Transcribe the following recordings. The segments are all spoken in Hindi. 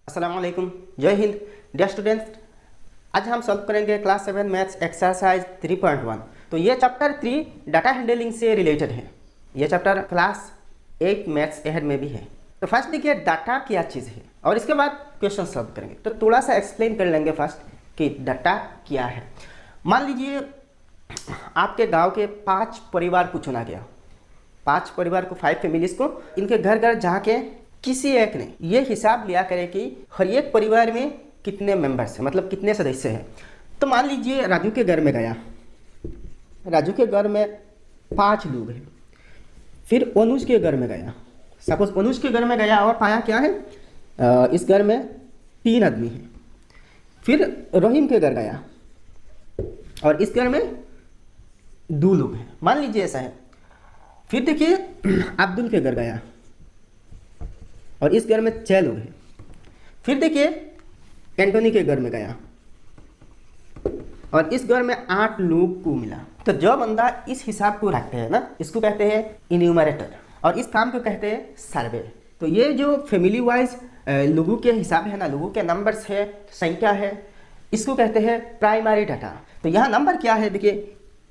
अस्सलाम वालेकुम, जय हिंद। डियर स्टूडेंट्स, आज हम सॉल्व करेंगे क्लास 7 मैथ्स एक्सरसाइज 3.1। तो ये चैप्टर 3 डाटा हैंडलिंग से रिलेटेड है। ये चैप्टर क्लास 8 मैथ्स एहेड में भी है। तो फर्स्ट देखिए डाटा क्या चीज़ है और इसके बाद क्वेश्चन सॉल्व करेंगे। तो थोड़ा सा एक्सप्लेन कर लेंगे फर्स्ट कि डाटा क्या है। मान लीजिए आपके गाँव के 5 परिवार को चुना गया, 5 परिवार को, 5 फैमिलीज को, इनके घर घर जाके किसी एक ने ये हिसाब लिया करे कि हर एक परिवार में कितने मेंबर्स हैं, मतलब कितने सदस्य हैं। तो मान लीजिए राजू के घर में गया, राजू के घर में 5 लोग हैं। फिर अनुज के घर में गया, सपोज अनुज के घर में गया और पाया क्या है, इस घर में 3 आदमी हैं। फिर रहीम के घर गया और इस घर में 2 लोग हैं, मान लीजिए ऐसा है। फिर देखिए अब्दुल के घर गया और इस घर में 6 लोग हैं। फिर देखिए एंटोनी के घर में गया और इस घर में 8 लोग को मिला। तो जो बंदा इस हिसाब को रखते हैं ना, इसको कहते हैं इन्यूमरेटर और इस काम को कहते हैं सर्वे। तो ये जो फैमिली वाइज लोगों के हिसाब है ना, लोगों के नंबर्स है, संख्या है, इसको कहते हैं प्राइमरी डाटा। तो यहाँ नंबर क्या है, देखिए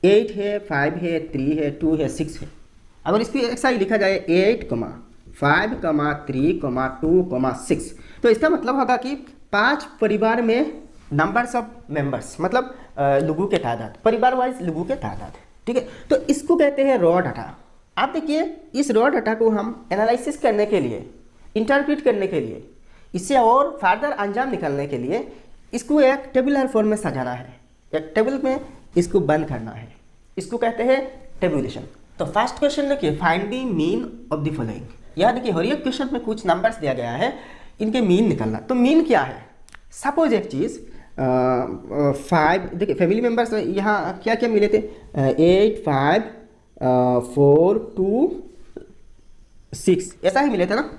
8 है, 5 है, 3 है, 2 है, 6 है। अगर इसको ऐसा ही लिखा जाए 8, 5, 3, 2, 6, तो इसका मतलब होगा कि 5 परिवार में नंबर्स ऑफ मेंबर्स, मतलब लोगों के तादाद, परिवार वाइज लोगों के तादाद, ठीक है। तो इसको कहते हैं रॉ डाटा। आप देखिए इस रॉ डाटा को हम एनालिसिस करने के लिए, इंटरप्रेट करने के लिए, इससे और फर्दर अंजाम निकालने के लिए इसको एक टेबुलर फॉर्म में सजाना है, एक टेबल में इसको बंद करना है, इसको कहते हैं टेबुलेशन। तो फर्स्ट क्वेश्चन देखिए, find the mean of the following. यहाँ देखिए हर एक क्वेश्चन में कुछ नंबर्स दिया गया है, इनके मीन निकालना। तो मीन क्या है, सपोज एक चीज़ 5, देखिए फैमिली मेम्बर्स यहाँ क्या क्या मिले थे, 8, 5, 4, 2, 6, ऐसा ही मिले थे ना।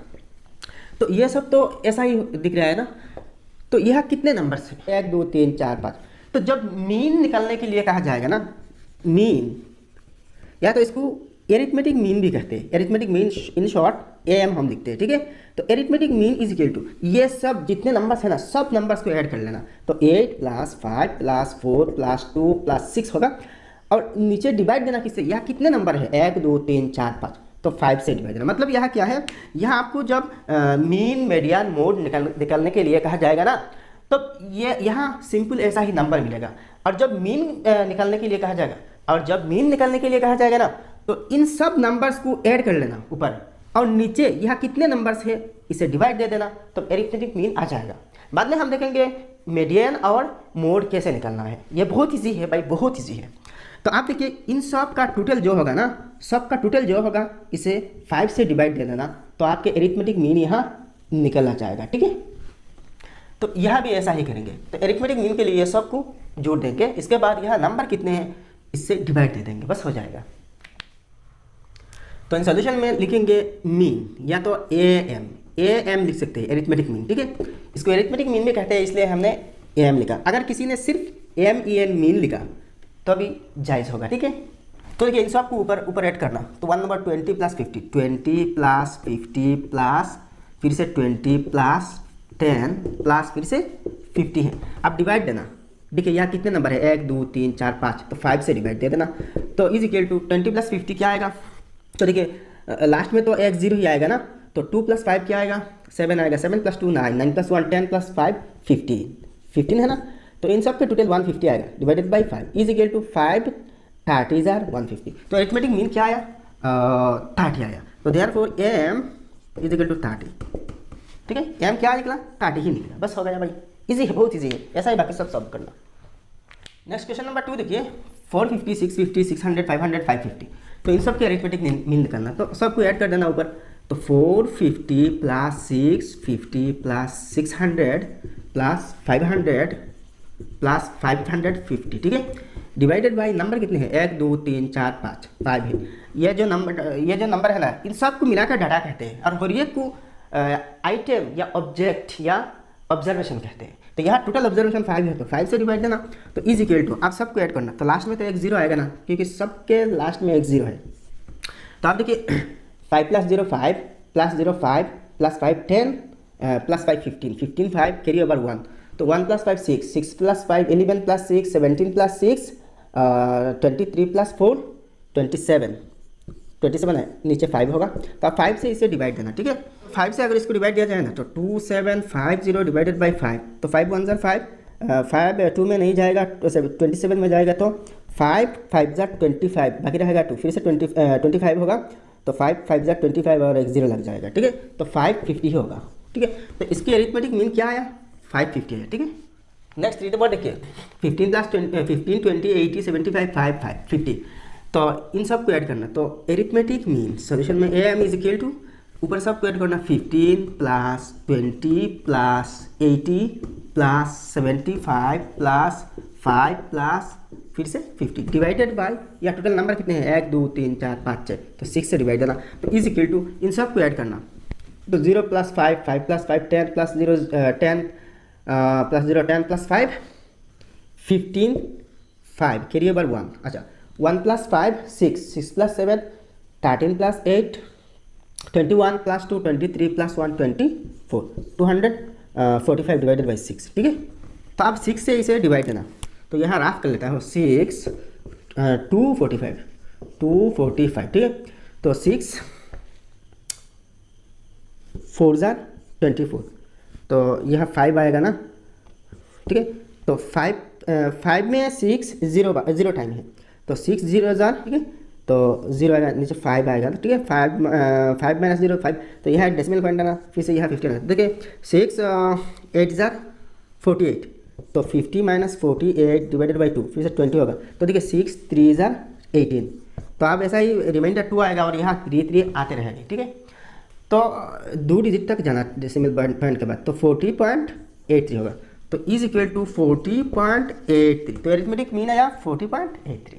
तो ये सब तो ऐसा ही दिख रहा है ना। तो यह कितने नंबर्स हैं, 1, 2, 3, 4, 5। तो जब मीन निकालने के लिए कहा जाएगा ना, मीन, या तो इसको एरिथमेटिक मीन भी कहते हैं। Arithmetic mean in short AM हम लिखते हैं, ठीक है। तो arithmetic mean is equal to, ये सब जितने नंबर्स है ना, सब नंबर्स को ऐड कर लेना। तो 8 + 5 + 4 + 2 + 6 होगा और नीचे डिवाइड देना किससे, यहाँ कितने नंबर है, 1, 2, 3, 4, 5, तो 5 से डिवाइड देना। मतलब यहाँ क्या है, यहाँ आपको जब मीन, मीडियन, मोड निकालने के लिए कहा जाएगा ना, तो ये यहाँ सिंपल ऐसा ही नंबर मिलेगा। और जब मीन निकालने के लिए कहा जाएगा, और जब मीन निकालने के लिए कहा जाएगा ना, तो इन सब नंबर्स को ऐड कर लेना ऊपर, और नीचे यहाँ कितने नंबर्स है इसे डिवाइड दे देना, तो एरिथमेटिक मीन आ जाएगा। बाद में हम देखेंगे मीडियन और मोड कैसे निकालना है। ये बहुत ईजी है भाई, बहुत ईजी है। तो आप देखिए इन सब का टोटल जो होगा ना, सब का टोटल जो होगा, इसे 5 से डिवाइड दे देना, तो आपके एरिथमेटिक मीन यहाँ निकल आ जाएगा, ठीक है। तो यहाँ भी ऐसा ही करेंगे। तो एरिथमेटिक मीन के लिए सबको जोड़ देंगे, इसके बाद यहाँ नंबर कितने हैं इससे डिवाइड दे देंगे, बस हो जाएगा। तो इन सॉल्यूशन में लिखेंगे मीन, या तो एएम लिख सकते हैं, एरिथमेटिक मीन, ठीक है। इसको एरिथमेटिक मीन भी कहते हैं, इसलिए हमने एएम लिखा। अगर किसी ने सिर्फ MEN मीन लिखा तो भी जायज़ होगा, ठीक है। तो देखिए इन सब को ऊपर ऐड करना। तो 1 नंबर 20 + 50, 20 + 50 प्लस फिर से 20 + 10 प्लस फिर से 50 है। अब डिवाइड देना, देखिए यहाँ कितने नंबर है, 1, 2, 3, 4, 5, तो 5 से डिवाइड दे देना। तो इज इक्वल टू 20 + 50 क्या आएगा, तो देखिए लास्ट में तो एक 0 ही आएगा ना। तो 2 + 5 क्या आएगा, 7 आएगा, 7 + 2 9, 9 + 1 10 + 5 15 है ना। तो इन सब के टोटल 150 आएगा, divided by 5 is equal to 5 30 are 150। तो अरिथमेटिक मीन क्या आया, 30 आया। तो therefore M is equal to 30, ठीक है। एम क्या निकला, 30 ही निकला, बस हो गया भाई। इजी है, बहुत इजी है, ऐसा ही बाकी सब सॉल्व करना। नेक्स्ट क्वेश्चन नंबर 2 देखिए, 450, 650, 600, 500, 550। तो इन सब के अरिथमेटिक मीन निकालना, तो सबको ऐड कर देना ऊपर। तो 450 + 650 + 600 + 500 + 550, ठीक है। डिवाइडेड बाई नंबर कितने हैं, 1, 2, 3, 4, 5, 5 है। ये जो नंबर है ना, इन सब को मिलाकर डाटा कहते हैं, और हर एक को आइटम या ऑब्जेक्ट या ऑब्जर्वेशन कहते हैं। तो यहाँ टोटल ऑब्जर्वेशन 5 है, तो 5 से डिवाइड देना। तो इज इक्वल टू, आप सबको ऐड करना। तो लास्ट में तो एक 0 आएगा ना, क्योंकि सबके लास्ट में एक 0 है। तो आप देखिए 5 + 0 5 + 0 5 + 5 10 प्लस 5 15, 15 5 कैरी ओवर 1, तो 1 plus 5 6, 6 plus 5 11 plus 6 17 plus 6 23 plus 4 27, 27 है, नीचे 5 होगा, तो आप 5 से इसे डिवाइड देना, ठीक है। 5 से अगर इसको डिवाइड दिया जाए ना तो 2750 डिवाइडेड बाई 5, तो 5 1 ज़ार 5, 5 2 में नहीं जाएगा तो 27 में जाएगा, तो 5 5 ज़ार 25, बाकी रहेगा 2, फिर से 25 होगा, तो 5 5 ज़ार 25 और एक 0 लग जाएगा, ठीक है, तो 550 होगा, ठीक है। तो इसकी अरिथमेटिक मीन क्या आया, 550 है, ठीक है। नेक्स्ट रीड वर्ड देखिए, 15 प्लस 15 20 80 75 5 5 50, तो इन सब को ऐड करना, तो एरिथमेटिक मीन सोल्यूशन में A M is equal to ऊपर सब को ऐड करना 15 plus 20 plus 80 plus 75 plus 5 plus फिर से 50 डिवाइडेड बाय, या टोटल नंबर कितने हैं 1 2 3 4 5 6, तो 6 से डिवाइड देना, तो इज इक्वल टू इन सब को ऐड करना, तो 0 plus 5 5 plus 5 10 plus 0 10 plus 0 10 plus 5 15 5 carry over 1, अच्छा 1 plus 5 6 6 plus 7 13 plus 8 21 plus 2 23 plus 1 24 245 divided by 6, ठीक है। तो आप 6 से इसे डिवाइड देना, तो यहाँ राफ कर लेता हूँ 6 245, ठीक है, तो 6 4 ज़ार 24, तो यह 5 आएगा ना, ठीक है, तो 5 में 6 0 टाइम है, तो 6 0 ज़ार, ठीक है, तो 0 आएगा, नीचे 5 आएगा, ठीक है, 5 माइनस 0 5, तो यह डेसिमल पॉइंट आना, फिर से यह 15 है, देखिए 6 8 ज़ार 48, तो 50 माइनस 48 डिवाइडेड बाई 2, फिर से 20 होगा, तो देखिए 6 3 ज़ार 18, तो आप ऐसा ही रिमाइंडर 2 आएगा और यहाँ 3 आते रहेंगे, ठीक है। तो 2 डिजिट तक जाना डेसिमल पॉइंट के बाद, तो 40.83 होगा, तो इज इक्वल टू 40.83, तो एरिथमेटिक मीन आया 40.83।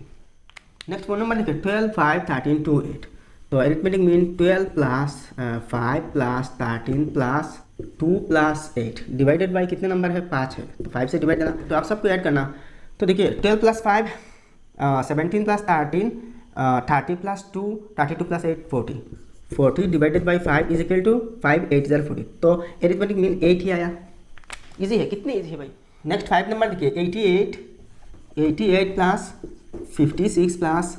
नेक्स्ट फोन नंबर देखिए 12 5 13 2 8, तो arithmetic mean 12 plus 5 plus 13 plus 2 plus 8 divided by कितने नंबर है 5 है, तो 5 से डिवाइड देना, तो आप सबको ऐड करना, तो देखिए 12 plus 5 17 plus 13 30 plus 2 32 plus 8 40 divided by 5 is equal to 5 8 ज़ार 40, तो एरिथमेटिक मीन 8 ही आया, इजी है, कितनी इजी है भाई। नेक्स्ट 5 नंबर देखिए 88 प्लस 56 प्लस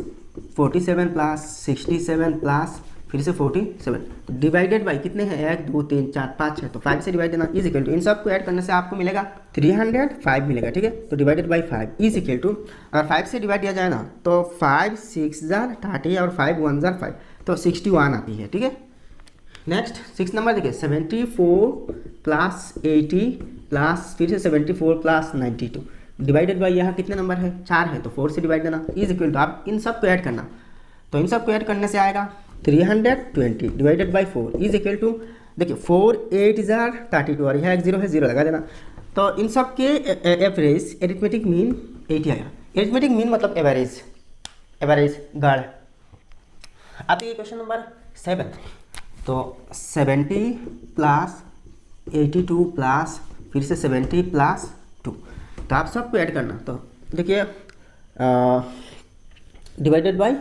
47 प्लस 67 प्लस फिर से 47 डिवाइडेड बाई कितने हैं 1 2 3 4 5 है, तो 5 से डिवाइड देना, इज इक्वल टू इन सब को ऐड करने से आपको मिलेगा 305 मिलेगा, ठीक है, तो divided by 5 is equal to, अगर 5 से डिवाइड दिया जाए ना तो 5 6 ज़ार 30 और 5 1 ज़ार 5, तो 61 आती है, ठीक है। नेक्स्ट 6 नंबर देखिए 74 प्लस 80 प्लस फिर से 74 प्लस 92 डिवाइडेड बाई यहाँ कितने नंबर है 4 है, तो 4 से डिवाइड देना, इज इक्वल टू आप इन सब को ऐड करना, तो इन सब को ऐड करने से आएगा 320 divided by 4 is equal to, देखिए 4 8 ज़ार 32 और यहाँ एक 0 है 0 लगा देना, तो इन सब के एवरेज एरिथमेटिक मीन 80 आया। एरिथमेटिक मीन मतलब एवरेज गढ़। अब ये क्वेश्चन नंबर 7, तो 70 प्लस 82 प्लस फिर से 70 प्लस 2, तो आप सबको ऐड करना, तो देखिए डिवाइडेड बाई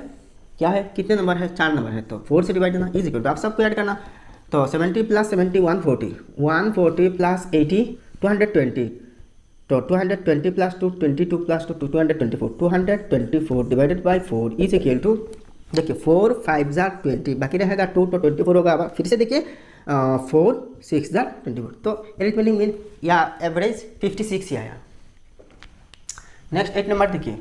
क्या है कितने नंबर है 4 नंबर है, तो 4 से डिवाइड करना, इज इक्वल टू आप सबको ऐड करना, तो 70 प्लस 70 140 प्लस 80 220, तो 220 plus 2 22 plus 2 224 divided by 4 is equal to, देखिए 4 5 ज़ार 20 बाकी रहेगा 2 तो 24 होगा, फिर से देखिए 4 6 ज़ार 24, तो एरिथमेटिक मीन या एवरेज 56 ही आया। नेक्स्ट 8 नंबर देखिए,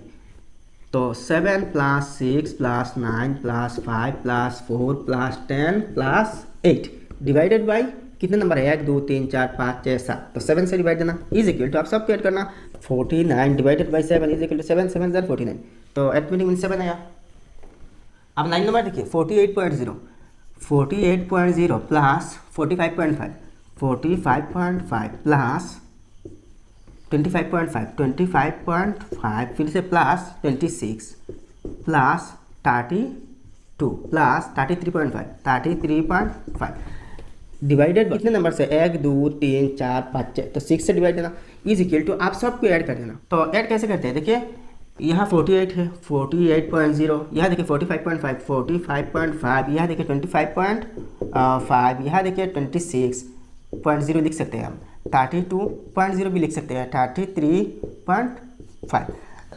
तो 7 plus 6 plus 9 plus 5 plus 4 plus 10 plus 8 divided by कितने नंबर है 1 2 3 4 5 6 7, तो 7 से डिवाइड देना, इज इक्वल टू आप सबको ऐड करना 49 divided by 7 is equal to 7 7 ज़ार 49, तो एरिथमेटिक मीन 7 आया। अब 9 नंबर देखिए 48.0 प्लस 45.5 प्लस 25.5 फिर से प्लस 26 प्लस 32 प्लस 33.5 डिवाइडेड कितने नंबर से 1 2 3 4 5 6, तो 6 से डिवाइड देना, इज इक्वल टू आप सबको ऐड कर देना, तो ऐड कैसे करते हैं देखिए यहाँ 48 है 48.0, यहाँ देखिए 45.5 यहाँ देखिए 25.5, यहाँ देखिए 26 32.0 लिख सकते हैं हम, 32.0 भी लिख सकते हैं, 33.5।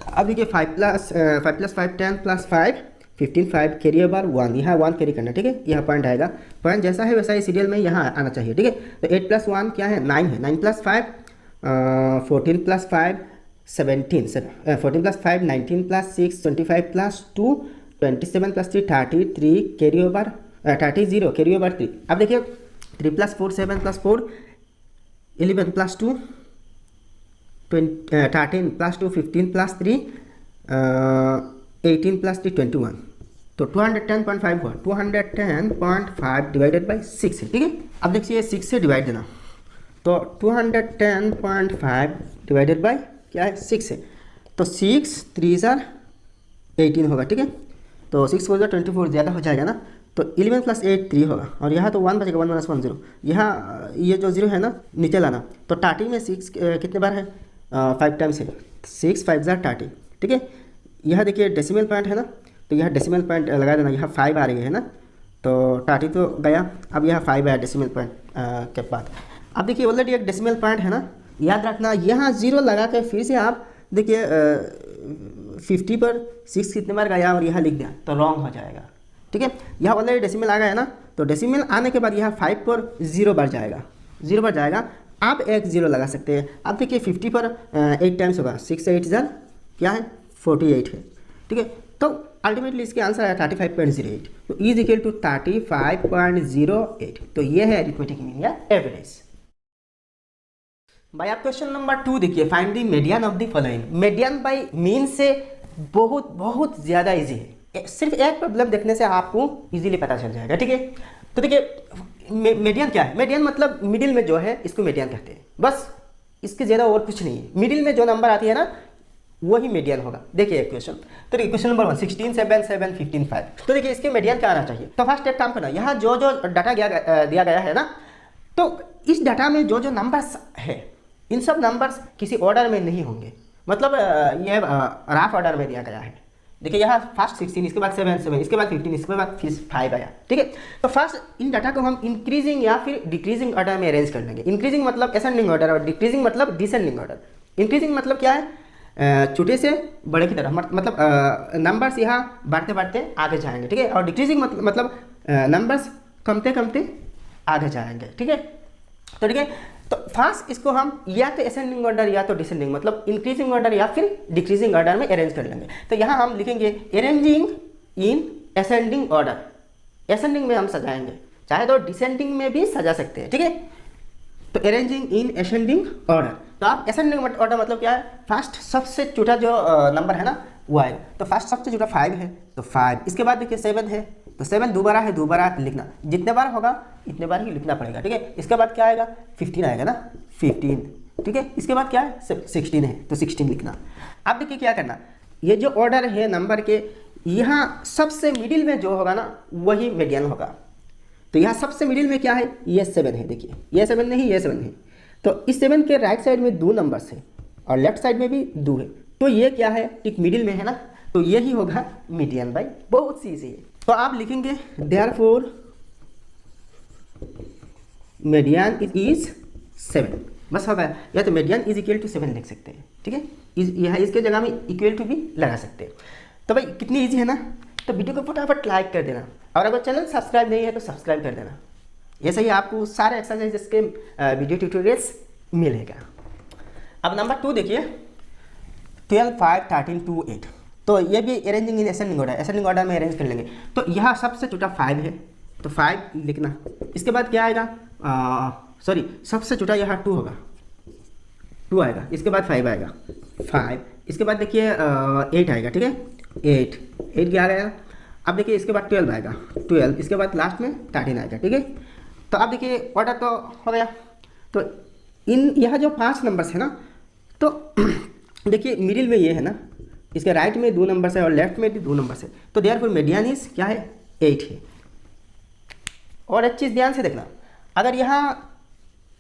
अब देखिए 5 + 5 10 + 5 15 5 कैरी ओवर 1, यहाँ 1 कैरी करना, ठीक है, यहाँ पॉइंट आएगा, पॉइंट जैसा है वैसा ही सीरियल में यहाँ आना चाहिए, ठीक है। तो 8 + 1 क्या है, 9 है, 9 + 5 14 + 5 17, 14 + 5 19 + 6 25 + 2 27 + 3 33 कैरी ओवर 30 कैरी ओवर 3। अब देखिए 3 + 4 7 + 4 11 + 2 13 + 2 15 + 3 18 + 3 21। तो 210.5 हुआ, 210.5 डिवाइडेड बाई 6 है, ठीक है। अब देखिए 6 से डिवाइड देना, तो 210.5 डिवाइडेड बाई क्या है 6 है, तो 6 3 = 18 होगा, ठीक है। तो 6 4 = 24 ज़्यादा हो जाएगा ना, तो 11 + 8 3 होगा, और यहाँ तो 1 बचेगा, 1 - 1 0, यहाँ ये जो 0 है ना नीचे लाना, तो 30 में 6 कितने बार है, 5 टाइम्स है, 6 5 = 30, ठीक है। यह देखिए डेसिमल पॉइंट है ना, तो यह डेसिमल पॉइंट लगा देना, यहाँ 5 आ रही है ना, तो 30 तो गया, अब यहाँ 5 आया डेसिमल पॉइंट के बाद। अब देखिए ऑलरेडी एक डेसिमल पॉइंट है ना, याद रखना, यहाँ 0 लगा के फिर से आप देखिए 50 पर 6 कितने बार गया और यहाँ लिख दिया तो रॉन्ग हो जाएगा, ठीक है। यहाँ ऑलरेडी डेसिमल आ गया है ना, तो डेसिमल आने के बाद यहाँ 5 पर 0 बार जाएगा, 0 बार जाएगा, आप एक 0 लगा सकते हैं। अब देखिए 50 पर 8 टाइम्स होगा, 6 8 = क्या है 48 है, ठीक है। तो अल्टीमेटली इसके आंसर है 35.08, तो इज इक्वल टू 35.08। तो ये है अरिथमेटिक मीन या एवरेज। भाई आप क्वेश्चन नंबर 2 देखिए, find the median of the following. Median by mean से बहुत ज़्यादा इजी है, सिर्फ एक प्रॉब्लम देखने से आपको इजीली पता चल जाएगा, ठीक है। तो देखिए मीडियन क्या है, मीडियन मतलब मिडिल में जो है इसको मीडियन कहते हैं, बस इसके ज़्यादा और कुछ नहीं है, मिडिल में जो नंबर आती है ना वही मीडियन होगा। देखिए क्वेश्चन, तो देखिए क्वेश्चन नंबर 1 16 7 7 15 5, तो देखिए इसके मीडियन क्या आना चाहिए। तो फर्स्ट एक काम करना, यहाँ जो डाटा दिया गया है ना, तो इस डाटा में जो नंबर्स है इन सब नंबर्स किसी ऑर्डर में नहीं होंगे, मतलब ये रफ ऑर्डर में दिया गया है। देखिए यहाँ फर्स्ट 16, इसके बाद 7 7, इसके बाद 15, इसके बाद फिर 5 आया, ठीक है। तो फर्स्ट इन डाटा को हम इंक्रीजिंग या फिर डिक्रीजिंग ऑर्डर में अरेंज कर लेंगे। इंक्रीजिंग मतलब असेंडिंग ऑर्डर और डिक्रीजिंग मतलब डिसेंडिंग ऑर्डर। इंक्रीजिंग मतलब क्या है, छोटे से बड़े की तरफ, मतलब नंबर्स यहाँ बढ़ते बढ़ते आगे जाएंगे, ठीक है। और डिक्रीजिंग मतलब नंबर्स कमते कमते आगे जाएंगे, ठीक है। तो ठीक है, तो फर्स्ट इसको हम या तो असेंडिंग ऑर्डर या तो डिसेंडिंग मतलब इंक्रीजिंग ऑर्डर या फिर डिक्रीजिंग ऑर्डर में अरेंज कर लेंगे। तो यहाँ हम लिखेंगे अरेंजिंग इन असेंडिंग ऑर्डर, असेंडिंग में हम सजाएंगे, चाहे तो डिसेंडिंग में भी सजा सकते हैं, ठीक है। तो अरेंजिंग इन असेंडिंग ऑर्डर, तो आप असेंडिंग ऑर्डर मतलब क्या है, फर्स्ट सबसे छोटा जो नंबर है ना वो आएगा। तो फर्स्ट सबसे छोटा 5 है तो 5, इसके बाद देखिए 7 है तो 7 दोबारा है, दोबारा लिखना, जितने बार होगा इतने बार ही लिखना पड़ेगा, ठीक है। इसके बाद क्या आएगा 15 आएगा ना, 15, ठीक है। इसके बाद क्या है 16 है तो 16 लिखना। अब देखिए क्या करना, ये जो ऑर्डर है नंबर के, यहाँ सबसे मिडिल में जो होगा ना वही मीडियन होगा। तो यहाँ सबसे मिडिल में क्या है, ये 7 है, देखिए ये 7 नहीं ये 7 है, तो इस 7 के राइट साइड में 2 नंबर्स है और लेफ्ट साइड में भी 2 है, तो ये क्या है ठीक मिडिल में है ना, तो यही होगा मीडियन भाई, बहुत सी इजी है। तो आप लिखेंगे देयरफॉर मीडियन इज 7, बस हो गया। या तो मीडियन इज इक्वल टू 7 लिख सकते हैं, ठीक है। यहाँ इसके जगह में इक्वल टू भी लगा सकते हैं। तो भाई कितनी इजी है ना, तो वीडियो को फटाफट लाइक कर देना और अगर चैनल सब्सक्राइब नहीं है तो सब्सक्राइब कर देना। ऐसे ही आपको सारे एक्सरसाइजेस के वीडियो ट्यूटोरियल्स मिलेगा। अब नंबर 2 देखिए 12 5 13 2 8, तो ये भी अरेंजिंग इन असेंडिंग ऑर्डर, असेंडिंग ऑर्डर में अरेंज कर लेंगे। तो यहाँ सबसे छोटा 5 है तो 5 लिखना, इसके बाद क्या आएगा सॉरी सबसे छोटा यहाँ 2 होगा, 2 आएगा, इसके बाद 5 आएगा 5, इसके बाद देखिए 8 आएगा, ठीक है 8 क्या आएगा। अब देखिए इसके बाद 12 आएगा 12, इसके बाद लास्ट में 13 आएगा, ठीक है। तो अब देखिए ऑर्डर तो हो गया। तो इन यहाँ जो 5 नंबर्स है ना, तो देखिए मिडिल में ये है ना, इसके राइट में 2 नंबर्स है और लेफ्ट में भी 2 नंबर्स है, तो देयरफॉर मीडियन इज क्या है 8 है। और एक चीज़ ध्यान से देखना, अगर यहाँ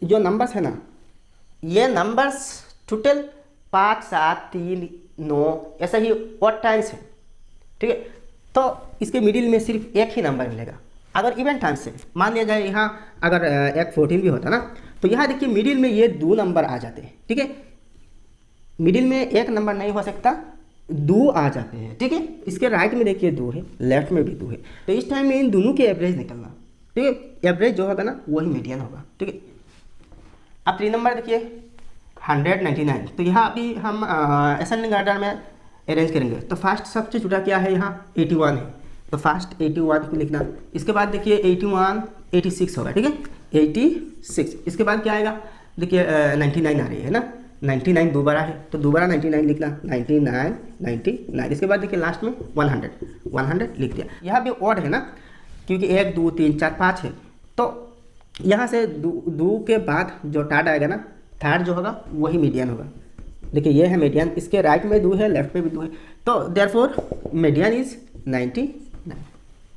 जो नंबर्स है ना, ये नंबर्स टोटल 5 7 3 9 ऐसा ही ऑड टाइम्स है, ठीक है। तो इसके मिडिल में सिर्फ एक ही नंबर मिलेगा, अगर इवन टाइम से मान लिया जाए यहाँ अगर एक 14 भी होता ना, तो यहाँ देखिए मिडिल में ये 2 नंबर आ जाते हैं, ठीक है। मिडिल में एक नंबर नहीं हो सकता, 2 आ जाते हैं, ठीक है। इसके राइट में देखिए 2 है, लेफ्ट में भी 2 है, तो इस टाइम में इन दोनों के एवरेज निकलना, ठीक है। एवरेज जो होगा ना वही मीडियन होगा, ठीक है। अब 3 नंबर देखिए 199, तो यहाँ अभी हम असेंडिंग ऑर्डर में अरेंज करेंगे। तो फर्स्ट सबसे छोटा क्या है यहाँ 81 है, तो फर्स्ट 81 को लिखना। इसके बाद देखिए 81 86 होगा, ठीक है, 86। इसके बाद क्या आएगा देखिए 99 आ रही है ना, 99 दोबारा है तो दोबारा 99 लिखना, 99 99। इसके बाद देखिए लास्ट में 100 लिख दिया। यहाँ भी ऑड है ना, क्योंकि 1 2 3 4 5 है, तो यहाँ से 2 के बाद जो थर्ड आएगा ना, थर्ड जो होगा वही मीडियन होगा। देखिए ये है मीडियन, इसके राइट में 2 है, लेफ्ट में भी 2 है, तो देयरफॉर मीडियन इज 99।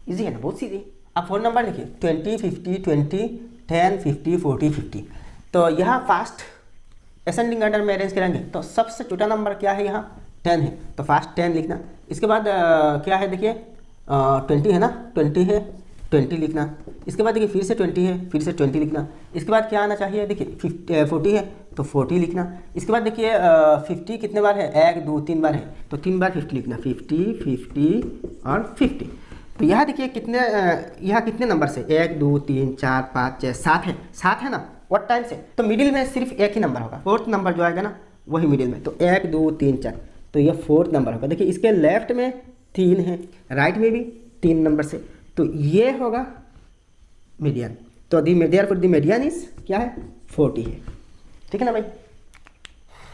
इजी है ना, बहुत सीधी। अब 4 नंबर देखिए 20 50 20 10 50 40 50। तो यहाँ फास्ट असेंडिंग ऑर्डर में अरेंज करेंगे, तो सबसे छोटा नंबर क्या है यहाँ 10 है, तो फास्ट 10 लिखना। इसके बाद क्या है देखिए 20 है ना, 20 है 20 लिखना। इसके बाद देखिए फिर से 20 है, फिर से 20 लिखना। इसके बाद क्या आना चाहिए देखिए 40 है तो 40 लिखना। इसके बाद देखिए 50 कितने बार है, 1 2 3 बार है, तो 3 बार 50 लिखना, 50 50 और 50। तो यहाँ देखिए कितने यहाँ कितने नंबर से 1 2 3 4 5 6 7 है, 7 है ना व्हाट टाइम से, तो मिडिल में सिर्फ एक ही नंबर होगा, 4th नंबर जो आएगा ना वही मिडिल में, तो 1 2 3 4, तो ये 4th नंबर होगा। देखिए इसके लेफ्ट में 3 है, राइट में भी 3 नंबर से, तो ये होगा मीडियन। तो the median for the median is क्या है 40 है, ठीक है ना भाई।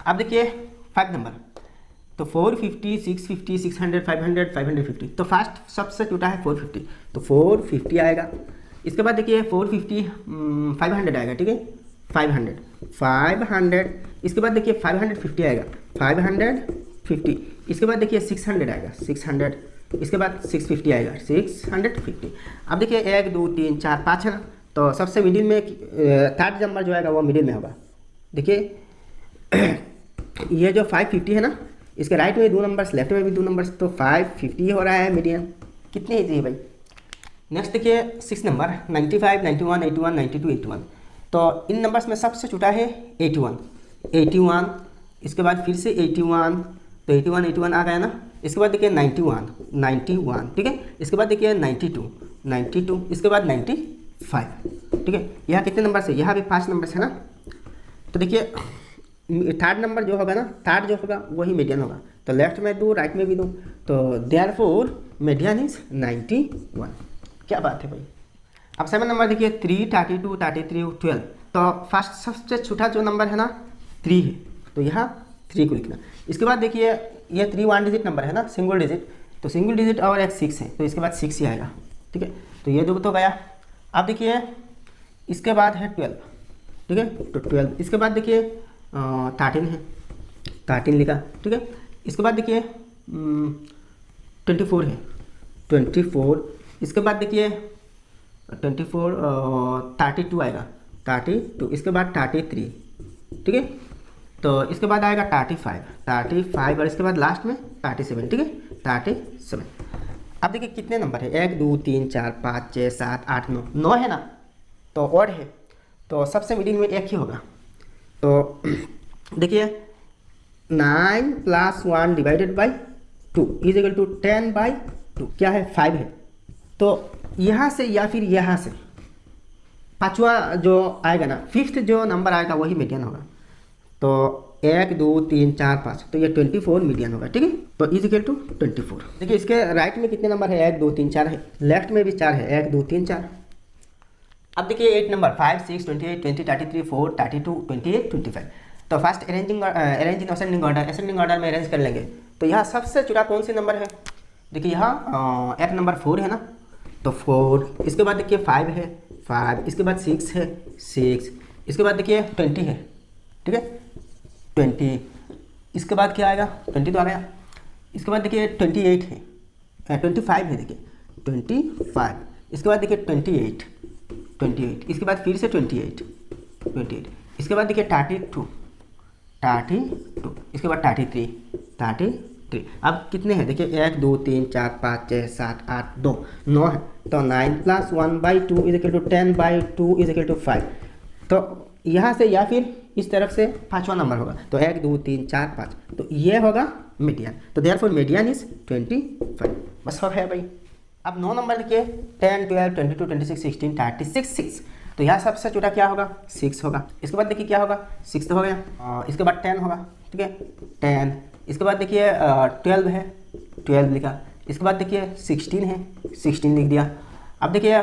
अब देखिए 5 नंबर, तो 450 650 600 500 550। तो फास्ट सबसे छोटा है 450, तो 450 आएगा। इसके बाद देखिए 450 500 आएगा, ठीक है 500। इसके बाद देखिए 550 आएगा, 550। इसके बाद देखिए 600 आएगा, 600। इसके बाद 650 आएगा, 650। अब देखिए 1 2 3 4 5 है ना, तो सबसे मिडिल में थर्ड नंबर जो आएगा वो मिडिल में होगा। देखिए ये जो 550 है ना, इसके राइट में 2 नंबर्स, लेफ्ट में भी 2 नंबर्स, तो 550 हो रहा है मीडियन। कितने ईजी है भाई। नेक्स्ट देखिए 6 नंबर 95 91 81 92 81। तो इन नंबर्स में सबसे छोटा है 81। इसके बाद फिर से 81, तो 81 आ गया ना। इसके बाद देखिए 91, ठीक है। इसके बाद देखिए 92, इसके बाद 95, ठीक है। यहाँ कितने नंबर से, यहाँ भी 5 नंबर है ना। तो देखिए थर्ड नंबर जो होगा ना, थर्ड जो होगा वही मीडियन होगा, तो लेफ्ट में 2 राइट में भी 2, तो देयरफॉर मीडियन इज 91। क्या बात है भाई। अब 7 नंबर देखिए 3 32 33 12। तो फर्स्ट सबसे छोटा जो नंबर है ना 3 है, तो यहाँ 3 को लिखना। इसके बाद देखिए ये 3 1 डिजिट नंबर है ना, सिंगल डिजिट, तो सिंगल डिजिट और एक 6 है, तो इसके बाद 6 ही आएगा, ठीक है। तो ये 2 तो गया। अब देखिए इसके बाद है 12, ठीक है, तो 12। इसके बाद देखिए 13 है, 13 लिखा, ठीक है। इसके बाद देखिए 24 है, 24। इसके बाद देखिए 24 32 आएगा, 32। इसके बाद 33, ठीक है। तो इसके बाद आएगा 35 और इसके बाद लास्ट में 37, ठीक है 37। अब देखिए कितने नंबर है 1 2 3 4 5 6 7 8 9 है ना, तो ऑड है, तो सबसे मिडिल में एक ही होगा। तो देखिए 9 + 1 divided by 2 is equal to 10/2, क्या है 5 है। तो यहाँ से या फिर यहाँ से पाँचवा जो आएगा ना, 5th जो नंबर आएगा वही मीडियन होगा। तो 1 2 3 4 5, तो ये 24 मीडियन होगा, ठीक है। तो इज इक्वल टू 24। देखिए इसके राइट में कितने नंबर है 1 2 3 4 है, लेफ्ट में भी 4 है 1 2 3 4। अब देखिए 8 नंबर 5 6 28 20 33 4 32 28 25। तो first arrange in ascending order में अरेंज कर लेंगे। तो यहाँ सबसे छोटा कौन सी नंबर है, देखिए यहाँ एक नंबर 4 है ना, तो 4। इसके बाद देखिए 5 है, 5। इसके बाद 6 है, 6। इसके बाद देखिए 20 है, ठीक है 20। इसके बाद क्या आएगा 20 तो आ गया। इसके बाद देखिए 28 है, 25 है, देखिए 25। इसके बाद देखिए 28। इसके बाद फिर से 28। इसके बाद देखिए 32। इसके बाद 33। 3। अब कितने हैं देखिए 1 2 3 4 5 6 7 8 2 9 है, तो 9 + 1/2 is equal to 10/2 is equal to 5। तो यहाँ से या फिर इस तरफ से पाँचवा नंबर होगा, तो 1 2 3 4 5, तो ये होगा मीडियन। तो देयरफॉर मीडियन इज 25। बस हो गया भाई। अब 9 नंबर देखिए 10 12 22 26 16 36 6। तो यहाँ सबसे छोटा क्या होगा 6 होगा। इसके बाद देखिए क्या होगा 6 तो हो गया, इसके बाद 10 होगा, ठीक है 10। इसके बाद देखिए 12 है, 12 लिखा। इसके बाद देखिए 16 है, 16 लिख दिया। अब देखिए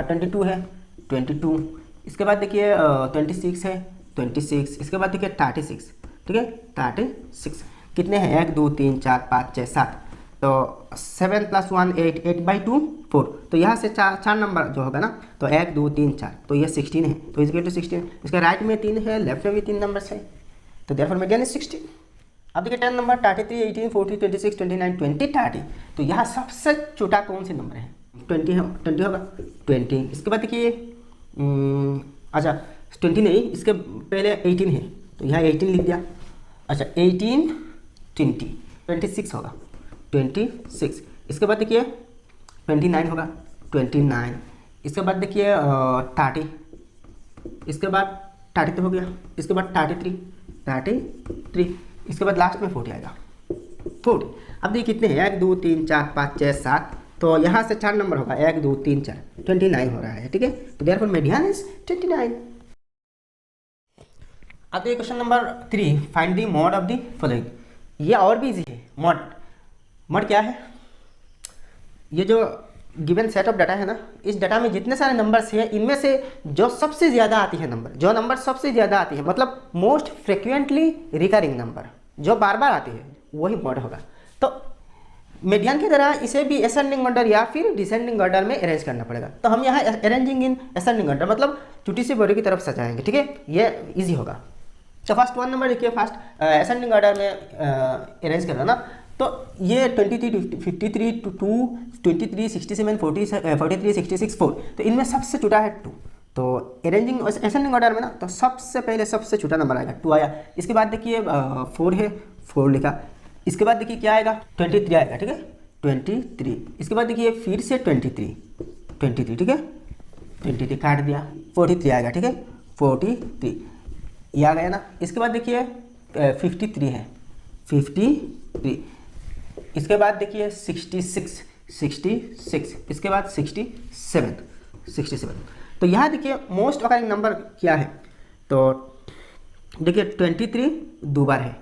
22 है, 22। इसके बाद देखिए 26 है, 26। इसके बाद देखिए 36, ठीक है 36। कितने हैं 1 2 3 4 5 6 7, तो 7 + 1 8 8/2 4। तो यहाँ से चार नंबर जो होगा ना, तो 1 2 3 4, तो ये 16 है, तो इज इक्वल टू 16। इसके राइट में 3 है, लेफ्ट में भी 3 नंबर है, तो देयरफॉर मीडियन इज 16। अब देखिए 10 नंबर 33 18 40 26 29 20 30। तो यहाँ सबसे छोटा कौन से नंबर है 20 होगा 20। इसके बाद देखिए अच्छा 20 नहीं, इसके पहले 18 है, तो यहाँ 18 लिख दिया। अच्छा 18 20 26 होगा 26। इसके बाद देखिए 29 होगा 29। इसके बाद देखिए 30। इसके बाद 30 हो गया। इसके बाद 33। इसके बाद लास्ट में 40 आएगा 40। अब देखिए कितने हैं 1 2 3 4 5 6 7, तो यहाँ से 4 नंबर होगा 1 2 3 4, 29 हो रहा है, ठीक है। तो देयरफॉर मीडियन इज 29। अब देखिए question number 3, find the mod of the following. ये और भी इजी है। मॉड क्या है, ये जो गिवन सेट ऑफ डाटा है ना, इस डाटा में जितने सारे नंबर्स हैं इनमें से जो सबसे ज़्यादा आती है नंबर सबसे ज़्यादा आती है, मतलब मोस्ट फ्रिक्वेंटली रिकरिंग नंबर जो बार बार आती है, वही मॉड होगा। तो मीडियन की तरह इसे भी असेंडिंग ऑर्डर या फिर डिसेंडिंग ऑर्डर में अरेंज करना पड़ेगा। तो हम यहाँ अरेंजिंग इन असेंडिंग ऑर्डर मतलब छोटी से बड़ी की तरफ सजाएंगे, ठीक है, ये ईजी होगा। तो फर्स्ट 1 नंबर देखिए, फर्स्ट असेंडिंग ऑर्डर में अरेंज करना ना, तो ये 23 53 2 23 67 40 43 66 4, तो इनमें सबसे छोटा है 2। तो अरेंजिंग असेंडिंग ऑर्डर में ना, तो सबसे पहले सबसे छोटा नंबर आएगा 2 आया। इसके बाद देखिए 4 है, 4 लिखा। इसके बाद देखिए क्या आएगा 23 आएगा, ठीक है 23। इसके बाद देखिए फिर से 23, ठीक है 23 काट दिया, 43 आएगा, ठीक है 43 ये आ गया ना। इसके बाद देखिए 53 है, 53। इसके बाद देखिए 66। इसके बाद 67। तो यहाँ देखिए मोस्ट ऑकरिंग नंबर क्या है, तो देखिए 23 दो बार है,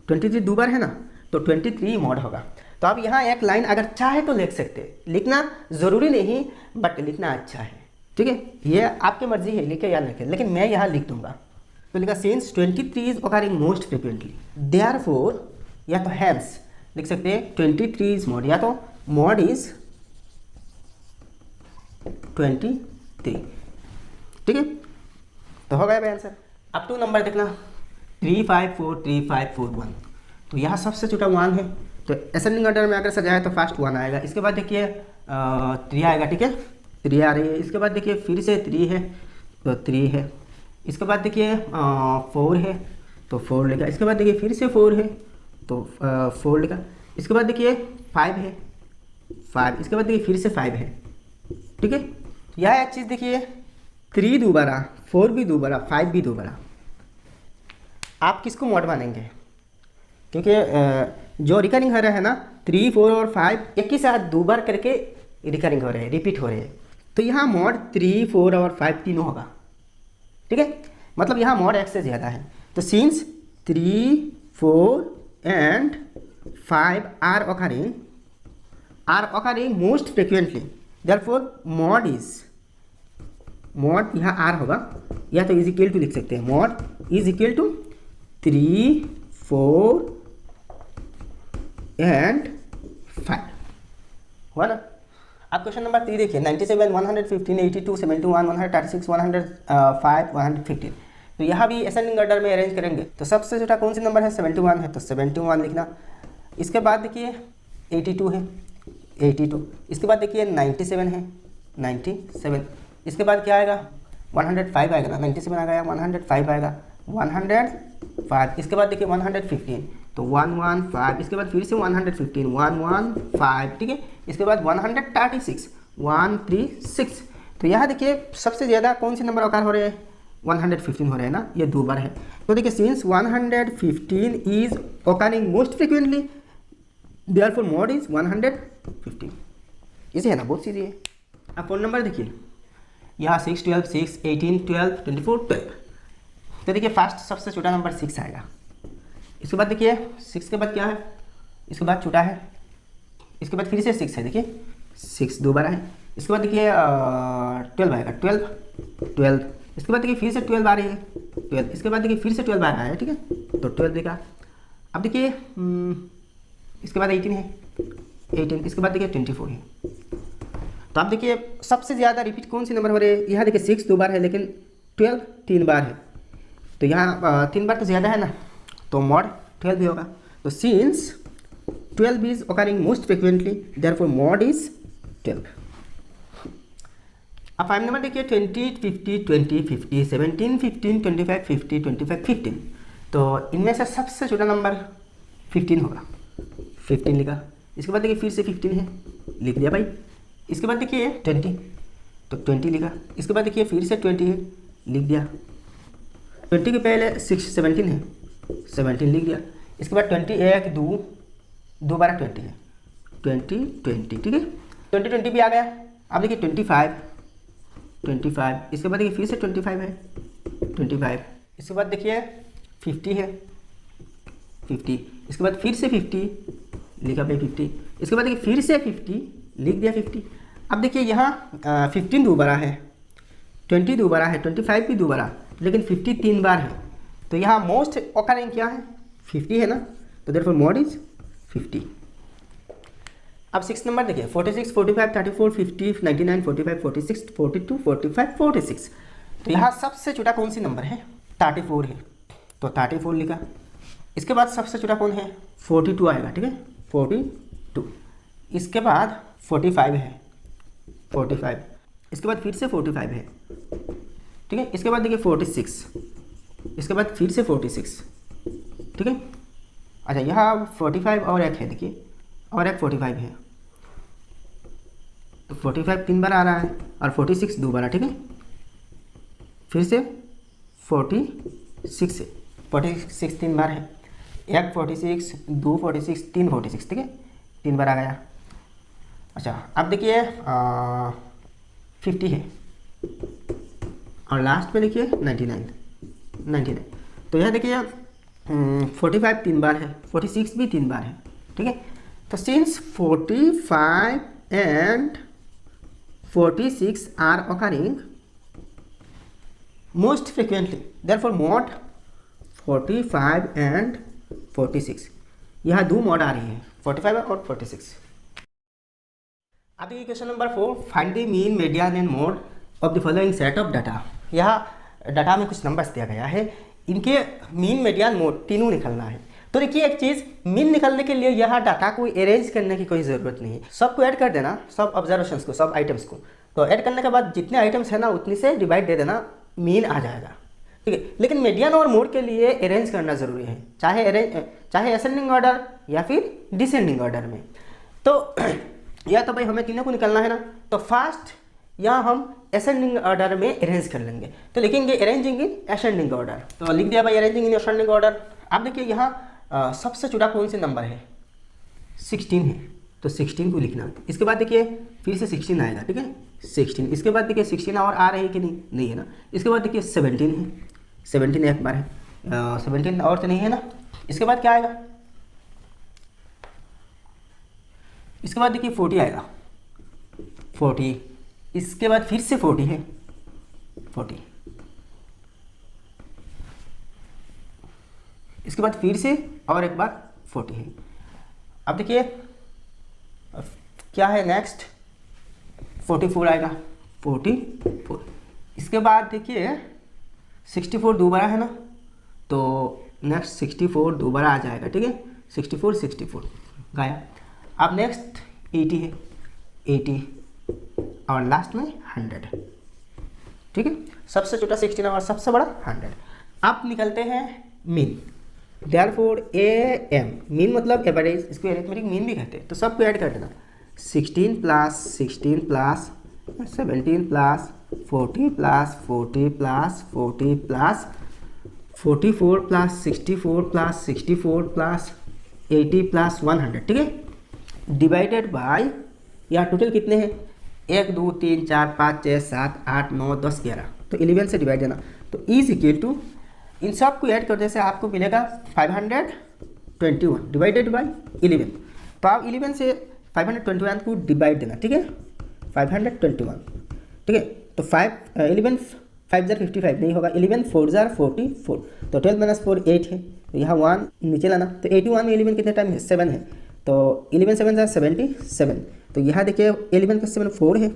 23 दो बार है ना, तो 23 मॉड होगा। तो आप यहाँ एक लाइन अगर चाहे तो लिख सकते हैं, लिखना ज़रूरी नहीं बट लिखना अच्छा है, ठीक है, ये आपकी मर्जी है लिखे या लिखे, लेकिन मैं यहाँ लिख दूंगा। तो लिखा since 23 is occurring most frequently, therefore या तो हेंस लिख सकते हैं 23 इज मॉड, या तो मॉड इज 23, ठीक है। तो हो गया भाई आंसर। अब 2 नंबर देखना 3 5 4 3 5 4 1। तो यहाँ सबसे छोटा 1 है, तो असेंडिंग ऑर्डर में अगर सजाए तो फर्स्ट 1 आएगा। इसके बाद देखिए 3 आएगा, ठीक है 3 आ रही है। इसके बाद देखिए फिर से 3 है, तो 3 है। इसके बाद देखिए 4 है, तो 4 लिखा। इसके बाद देखिए फिर से 4 है, तो 4 लिखा। इसके बाद देखिए 5 है, 5। इसके बाद देखिए फिर से 5 है, ठीक है। यह एक चीज़ देखिए 3 दोबारा, 4 भी दोबारा, 5 भी दोबारा, आप किसको मॉड मानेंगे? क्योंकि जो रिकरिंग हो रहा है ना 3 4 और 5 एक ही साथ दो बार करके रिकरिंग हो रहे हैं, रिपीट हो रहे हैं, तो यहाँ मॉड 3 4 और 5 तीनों होगा, ठीक है। मतलब यहाँ मॉड एक से ज़्यादा है। तो since 3 4 and 5 are occurring most frequently, therefore mod यहाँ r होगा, या तो इज इक्वल टू लिख सकते हैं, mod is equal to 3 4 and 5 हुआ ना। अब क्वेश्चन नंबर 3 देखिए 97 115 82 71 136 105 115। तो यहाँ भी असेंडिंग ऑर्डर में अरेंज करेंगे, तो सबसे छोटा कौन सी नंबर है 71 है, तो 71 लिखना। इसके बाद देखिए 82 है, 82। इसके बाद देखिए 97 है, 97। इसके बाद क्या आएगा 105 आएगा ना, 97 आ गया, 105 आएगा, 105। इसके बाद देखिए 115, तो 115, इसके बाद फिर से 115, 115, ठीक है। इसके बाद 136, 136। तो यहाँ देखिए सबसे ज़्यादा कौन से नंबर आकार हो रहे हैं, 115 हो रहे हैं ना, ये 2 बार है। तो देखिए since 115 is occurring most frequently, therefore mod is 115। इसे है ना, बहुत सीधी है। अब फोन नंबर देखिए, यहाँ 6, 12, 6, 18, 12, 24, 12। तो देखिए फास्ट सबसे छोटा नंबर 6 आएगा। इसके बाद देखिए 6 के बाद क्या है, इसके बाद छोटा है, इसके बाद फिर से 6 है, देखिए 6 2 बार है। इसके बाद देखिए 12 आएगा, 12, 12। इसके बाद देखिए फिर से 12 आ रही है, 12। इसके बाद देखिए फिर से 12 आ रहा है, ठीक है, तो 12 देगा। अब देखिए इसके बाद 18 है, 18। इसके बाद देखिए 24 है। तो आप देखिए सबसे ज़्यादा रिपीट कौन सी नंबर हो रहे हैं, यहाँ देखिए 6 2 बार है, लेकिन 12 3 बार है। तो यहाँ 3 बार तो ज़्यादा है ना, तो मॉड 12 भी होगा। तो since 12 is occurring most frequently, therefore mod is 12। अब 5 नंबर देखिए 20, 50, 20, 50, 17, 15, 25, 50, 25, 15। तो इनमें से सबसे छोटा नंबर 15 होगा, 15 लिखा। इसके बाद देखिए फिर से 15 है, लिख दिया भाई। इसके बाद देखिए 20, तो 20 लिखा। इसके बाद देखिए फिर से 20 है, लिख दिया। 20 के पहले 17 है, 17 लिख दिया। इसके बाद 21, 2 बार 20 है, 20, 20, ठीक है। 20, 20 भी आ गया। अब देखिए 25, 25। इसके बाद देखिए फिर से 25 है, 25। इसके बाद देखिए 50 है, 50। इसके बाद फिर से 50 लिखा भाई, 50। इसके बाद देखिए फिर से 50 लिख दिया, 50। अब देखिए यहाँ 15 2 बार है, 20 2 बार है, 25 भी 2 बार, लेकिन 50 3 बार है। तो यहाँ मोस्ट ओकरिंग क्या है, 50 है ना, तो देयरफॉर मॉड इज 50। अब 6 नंबर देखिए 46, 45, 34, 50, 99, 45, 46, 42, 45, 46। तो यहाँ सबसे छोटा कौन सी नंबर है, 34 है, तो 34 लिखा। इसके बाद सबसे छोटा कौन है, 42 आएगा, ठीक है, 42। इसके बाद 45 है, 45। इसके बाद फिर से 45 है, ठीक है। इसके बाद देखिए 46, इसके बाद फिर से 46, ठीक है। अच्छा यहाँ 45 और एक है, देखिए और एक 45 है, तो 45 3 बार आ रहा है और 46 2 बार, ठीक है। फिर से 46 है, 46 3 बार है, एक 46, 2 46, 3 46, ठीक है, 3 बार आ गया। अच्छा अब देखिए 50 है और लास्ट में देखिए 99। तो यह देखिए 45 3 बार है, 46 भी 3 बार है, ठीक है। तो since 45 and 46 are occurring most frequently, therefore mod 45 and 46, यहाँ 2 मॉड आ रही है, 45 और 46। अब ये question number 4, find the mean, median and mode of the following set of data. यहाँ डाटा में कुछ नंबर्स दिया गया है, इनके मीन, मीडियन, मोड तीनों निकलना है। तो देखिए एक चीज़, मीन निकालने के लिए यहाँ डाटा को अरेंज करने की कोई ज़रूरत नहीं है, सबको ऐड कर देना, सब ऑब्जर्वेशंस को, सब आइटम्स को। तो ऐड करने के बाद जितने आइटम्स है ना उतनी से डिवाइड दे देना, मीन आ जाएगा, ठीक है। लेकिन मीडियन और मोड के लिए अरेंज करना ज़रूरी है, चाहे असेंडिंग ऑर्डर या फिर डिसेंडिंग ऑर्डर में। तो या तो भाई हमें तीनों को निकालना है ना, तो फास्ट यहाँ हम असेंडिंग ऑर्डर में अरेंज कर लेंगे, तो लिखेंगे अरेंजिंग इन असेंडिंग ऑर्डर। तो लिख दिया भाई अरेंजिंग इन असेंडिंग ऑर्डर। अब देखिए यहाँ सबसे छोटा कौन से नंबर है, 16 है, तो 16 को लिखना। इसके बाद देखिए फिर से 16 आएगा, ठीक है, 16। इसके बाद देखिए 16 और आ रही है कि नहीं है ना। इसके बाद देखिए 17 है, 17 एक बार है, 17 और तो नहीं है ना। इसके बाद क्या आएगा, इसके बाद देखिए 40 आएगा, 40। इसके बाद फिर से 40 है, 40। इसके बाद फिर से और एक बार 40 है। अब देखिए क्या है नेक्स्ट, 44 आएगा, 44। इसके बाद देखिए 64 दोबारा है ना, तो नेक्स्ट 64 दोबारा आ जाएगा, ठीक है, 64 गाया। अब नेक्स्ट 80 है, 80 और लास्ट में 100, ठीक है। सबसे छोटा 16 और सबसे बड़ा 100। अब निकलते हैं मीन। देयरफॉर AM मीन मतलब एवरेज, इसको एरिथमेटिक मीन भी कहते हैं। तो सबको ऐड कर देना, 16 plus 16 plus 17 plus 40 plus 40 plus 40 plus 44 plus 64 plus 64 plus 80 plus 100, ठीक है, डिवाइडेड बाय, यहाँ टोटल कितने हैं, 1 2 3 4 5 6 7 8 9 10 11, तो 11 से डिवाइड देना। तो इज इक्वल टू इन सब को ऐड करने से आपको मिलेगा 521 डिवाइडेड बाई 11। तो आप 11 से 521 को डिवाइड देना, ठीक है, 521, ठीक है। तो 11 5 जार 55 नहीं होगा, 11 4 जार 44, तो 12 माइनस 4 8 है, तो यहाँ 1 नीचे लाना। तो 81 में 11 कितने टाइम है, 7 है, तो 11 7 जार 77, तो यहाँ देखिए 11 + 7 4 है,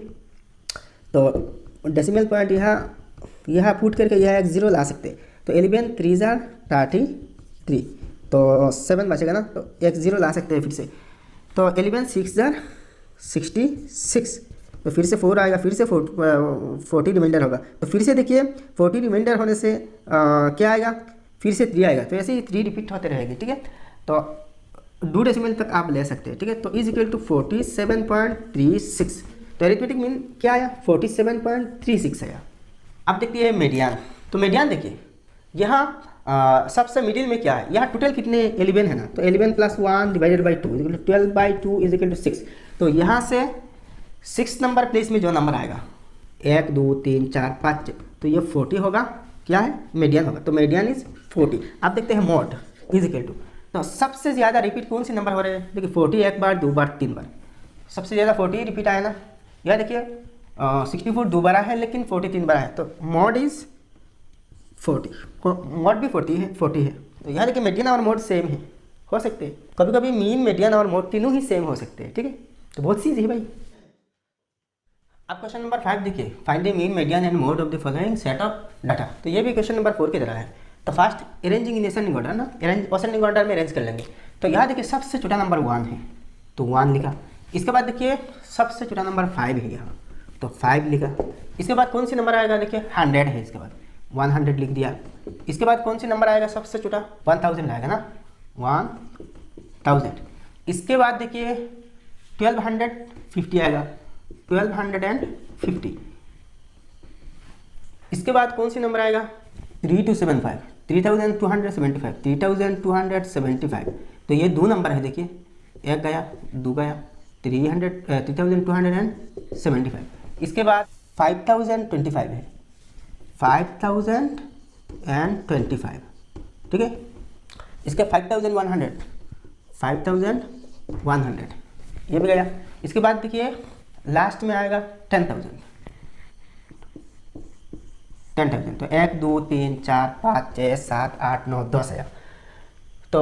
तो डेसिमल पॉइंट यहाँ पुट करके यहाँ एक 0 ला सकते हैं। तो 11 3 जार 33, तो 7 बचेगा ना, तो एक 0 ला सकते हैं फिर से। तो 11 6 जार 66, तो फिर से 4 आएगा, फिर से 40 रिमाइंडर होगा। तो फिर से देखिए 40 रिमाइंडर होने से क्या आएगा, फिर से 3 आएगा। तो ऐसे ही 3 रिपीट होते रहेंगे, ठीक है। तो 2 डेसिमल तक आप ले सकते हैं, ठीक है। तो इज इक्वल टू 47.36। तो एरिथमेटिक मीन क्या आया, 47.36 आया। अब देखिए मीडियन। तो मीडियन देखिए यहाँ सबसे मिडिल में क्या है, यहाँ टोटल कितने 11 है ना, तो 11 + 1 divided by 2 12/2 is equal to 6। तो यहाँ से 6 नंबर प्लेस में जो नंबर आएगा 1 2 3 4 5 तो ये 40 होगा, क्या है, मीडियन होगा। तो मीडियन इज 40। अब देखते हैं मोड इज इक्वल टू, तो सबसे ज़्यादा रिपीट कौन सी नंबर हो रहे हैं, देखिए 40 1 बार 2 बार 3 बार, सबसे ज़्यादा 40 रिपीट आया ना। यह देखिए 64 2 बार है लेकिन 40 3 बार है, तो मोड इज 40, मोड भी 40 है। तो यहाँ देखिए मीडियन और मोड सेम है, हो सकते हैं कभी कभी मीन मीडियन और मोड तीनों ही सेम हो सकते हैं, ठीक है। तो बहुत सीधी है भाई। अब क्वेश्चन नंबर 5 देखिए, find the mean median and mode of the following set of data. तो ये भी क्वेश्चन नंबर 4 की तरह है। तो फर्स्ट अरेंजिंग इन असेंडिंग ऑर्डर ना, असेंडिंग ऑर्डर में अरेंज कर लेंगे। तो यहाँ देखिए सबसे छोटा नंबर 1 है, तो 1 लिखा। इसके बाद देखिए सबसे छोटा नंबर 5 है यहाँ, तो 5 लिखा। इसके बाद कौन सी नंबर आएगा, देखिए 100 है, इसके बाद 100 लिख दिया। इसके बाद कौन सी नंबर आएगा सबसे छोटा, 1000 आएगा ना, 1000। इसके बाद देखिए 1250 आएगा, 1250। इसके बाद कौन सी नंबर आएगा, 3275, 3275। तो ये 2 नंबर है, देखिए 1 गया 2 गया, 3275। इसके बाद 5025 है, 5025, ठीक है। इसके 5100 ये भी गया। इसके बाद देखिए लास्ट में आएगा 10,000। तो 1 2 3 4 5 6 7 8 9 10 आया। तो